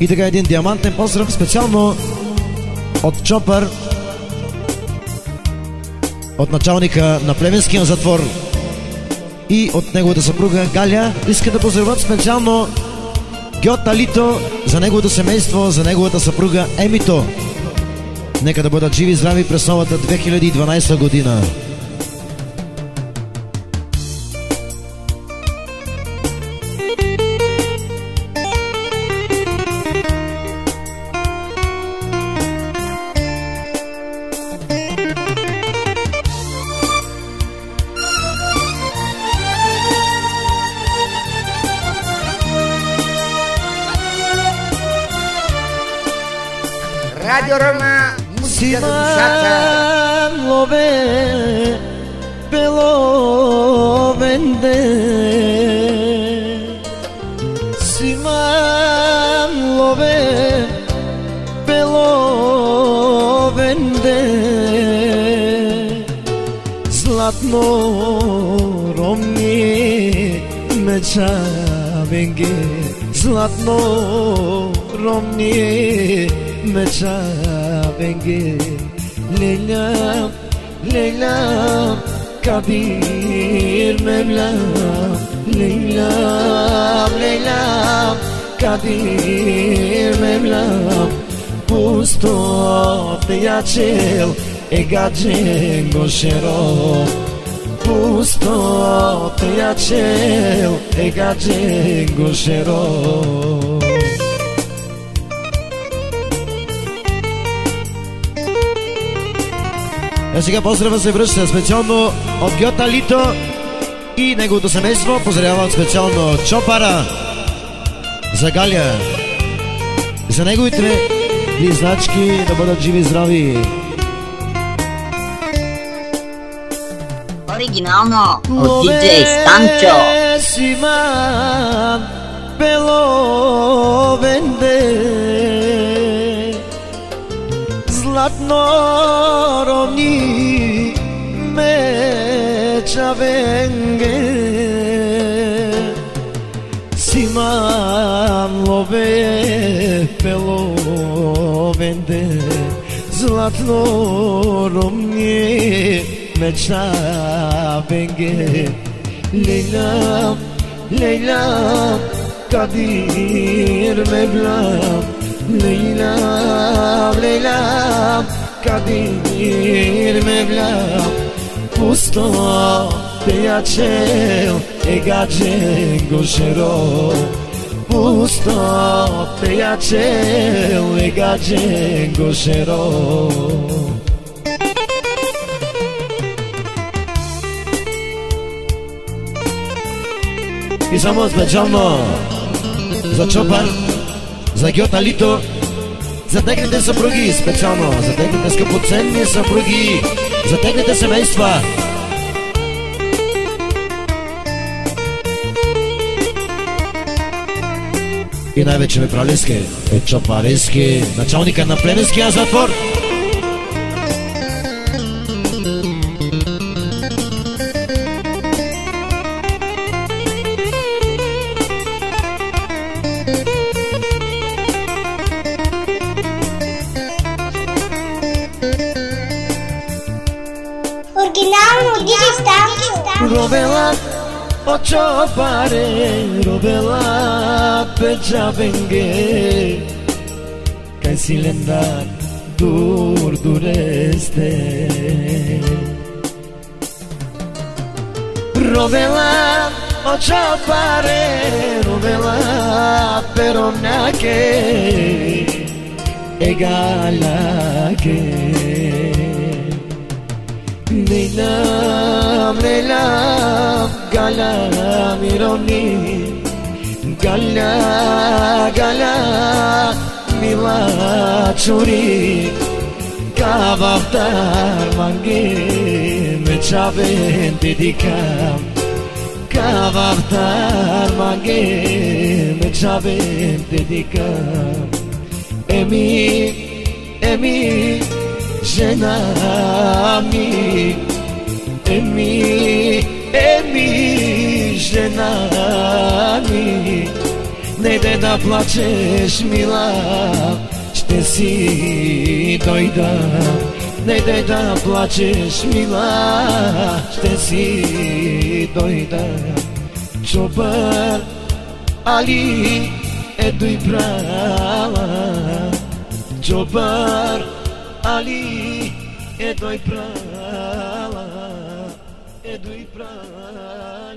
И така един диамантен поздрав специално от Чопър, от началника на Плевенския затвор и от неговата съпруга Галя. Иска да поздравят специално Гьота Лито за неговото семейство, за неговата съпруга Емито. Нека да бъдат живи и здрави през новата 2012 година. Радио Рома, музика за душата. Лове беловенде, Симан лове беловенде, Златно ромни меча венге, Златно ромни meča venge, Leyla, Leyla, Kadir Mevlam, Leyla, Leyla, Kadir Mevlam, Pusto te yachel, egajen goshero, Pusto te yachel, egajen goshero. А сега поздрава се връща специално от Гьота Лито и неговото семейство. Поздравявам специално Чопара, за Галя, за неговите близначки, да бъдат живи и здрави. Оригинално от диджей Станчо. Симан беловенде, Zlatno rovni meča venge, Siman love pelovende, Zlatno rovni meča venge, Leyla, Leyla, Kadir Mevlam, Leyla, Leyla, Kadir Mevlam, Pusto te yachel, egajen goshero, Pusto te yachel, egajen goshero. И само специално за Чопър, за Гьота Лито, за техните съпруги, специално за техните скъпоценни съпруги, за техните семейства. И най-вече Мепралески, Чопарески, началника на Плевенския затвор. Rovela o Chopare, Rovela pecha venge, Kai silendar dur dureste, Rovela o Chopare, Rovela peronake, egalake, Leyla, Leyla, Gala mironi, Gala, Gala, mila churi, Kavaftar mangi, mechaven dedikam, Kavaftar mangi, mechaven dedikam, Emi, Emi, Jenami, Emi, Emi, Jenami, не де да плачеш, мила, ще си дойда. Не де да плачеш, мила, ще си дойда. Чопър Али дой права. Чопър Али дой права. Дой права.